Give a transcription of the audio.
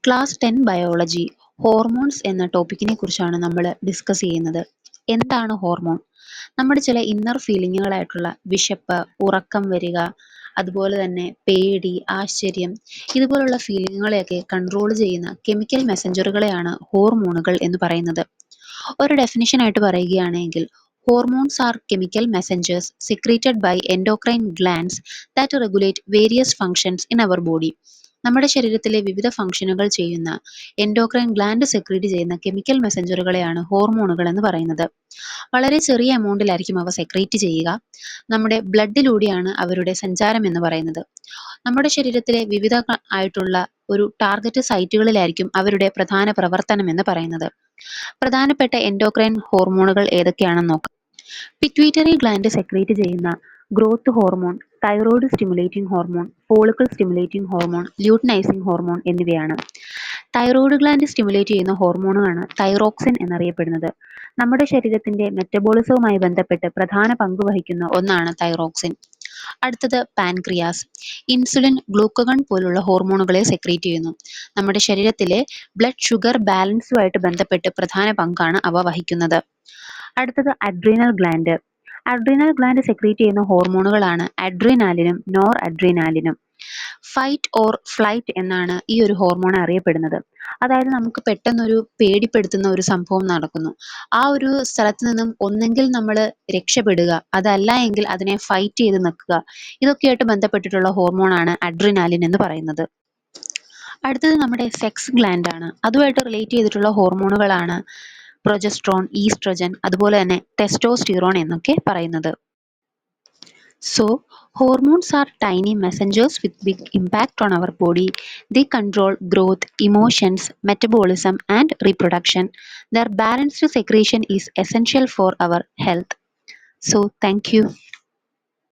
Class 10 biology hormones എന്ന ടോപ്പിക്കിനെ കുറിച്ചാണ് നമ്മൾ ഡിസ്കസ് ചെയ്യുന്നത്. എന്താണ് ഹോർമോൺ? നമ്മുടെ ചില ഇന്നർ ഫീലിങ്ങുകളായിട്ടുള്ള വിശപ്പ്, ഉറക്കം വരിക, അതുപോലെ തന്നെ പേടി, ആശ്ചര്യം, ഇതുപോലുള്ള ഫീലിങ്ങുകളെയൊക്കെ കൺട്രോൾ ചെയ്യുന്ന കെമിക്കൽ മെസ്സഞ്ചറുകളെയാണ് ഹോർമോണുകൾ എന്ന് പറയുന്നത്. ഒരു ഡെഫിനിഷനായിട്ട് പറയുകയാണെങ്കിൽ hormones are chemical messengers secreted by endocrine glands that regulate various functions in our body. നമ്മുടെ ശരീരത്തിലെ വിവിധ ഫംഗ്ഷനുകൾ ചെയ്യുന്ന എൻഡോക്രൈൻ ഗ്ലാൻഡ് സെക്രീറ്റ് ചെയ്യുന്ന കെമിക്കൽ മെസ്സഞ്ചറുകളെയാണ് ഹോർമോണുകൾ എന്ന് പറയുന്നത്. വളരെ ചെറിയ എമൗണ്ടിലായിരിക്കും അവ സെക്രീറ്റ് ചെയ്യുക. നമ്മുടെ ബ്ലഡിലൂടെയാണ് അവരുടെ സഞ്ചാരം എന്ന് പറയുന്നത്. നമ്മുടെ ശരീരത്തിലെ വിവിധ ആയിട്ടുള്ള ഒരു ടാർഗറ്റ് സൈറ്റുകളിലായിരിക്കും അവരുടെ പ്രധാന പ്രവർത്തനം എന്ന് പറയുന്നത്. പ്രധാനപ്പെട്ട എൻഡോക്രൈൻ ഹോർമോണുകൾ ഏതൊക്കെയാണെന്ന് നോക്കാം. പിറ്റ്യൂട്ടറി ഗ്ലാൻഡ് സെക്രീറ്റ് ചെയ്യുന്ന growth hormone, thyroid stimulating hormone, follicle stimulating hormone, luteinizing hormone എന്നിവയാണ്. തൈറോയ്ഡ് ഗ്ലാൻഡ് സ്റ്റിമുലേറ്റ് ചെയ്യുന്ന ഹോർമോണാണ് തൈറോക്സിൻ എന്നറിയപ്പെടുന്നത്. നമ്മുടെ ശരീരത്തിന്റെ മെറ്റബോളിസവുമായി ബന്ധപ്പെട്ട് പ്രധാന പങ്ക് വഹിക്കുന്ന ഒന്നാണ് തൈറോക്സിൻ. അടുത്തത് പാൻക്രിയാസ്. ഇൻസുലിൻ, ഗ്ലൂക്കഗൺ പോലുള്ള ഹോർമോണുകളെ സെക്രീറ്റ് ചെയ്യുന്നു. നമ്മുടെ ശരീരത്തിലെ ബ്ലഡ് ഷുഗർ ബാലൻസുമായിട്ട് ബന്ധപ്പെട്ട് പ്രധാന പങ്കാണ് അവ വഹിക്കുന്നത്. അടുത്തത് adrenal gland. Adrenal gland secrete ചെയ്യുന്ന ഹോർമോണുകളാണ് അഡ്രീനാലിനും നോർ അഡ്രീനാലിനും. ഫൈറ്റ് ഓർ ഫ്ലൈറ്റ് എന്നാണ് ഈ ഒരു ഹോർമോൺ അറിയപ്പെടുന്നത്. അതായത് നമുക്ക് പെട്ടെന്നൊരു പേടിപ്പെടുത്തുന്ന ഒരു സംഭവം നടക്കുന്നു. ആ ഒരു സ്ഥലത്ത് നിന്നും ഒന്നെങ്കിൽ നമ്മൾ രക്ഷപ്പെടുക, അതല്ല എങ്കിൽ അതിനെ ഫൈറ്റ് ചെയ്ത് നിൽക്കുക. ഇതൊക്കെയായിട്ട് ബന്ധപ്പെട്ടിട്ടുള്ള ഹോർമോണാണ് അഡ്രിനാലിൻ എന്ന് പറയുന്നത്. അടുത്തത് നമ്മുടെ സെക്സ് ഗ്ലാൻഡ് ആണ്. അതുമായിട്ട് റിലേറ്റ് ചെയ്തിട്ടുള്ള ഹോർമോണുകളാണ് പ്രൊജസ്ട്രോൺ, ഈസ്ട്രജൻ, അതുപോലെ തന്നെ ടെസ്റ്റോസ്റ്റിറോൺ എന്നൊക്കെ പറയുന്നത്. So, hormones are tiny messengers with big impact on our body. They control growth, emotions, metabolism, and reproduction. Their balanced secretion is essential for our health. So, thank you.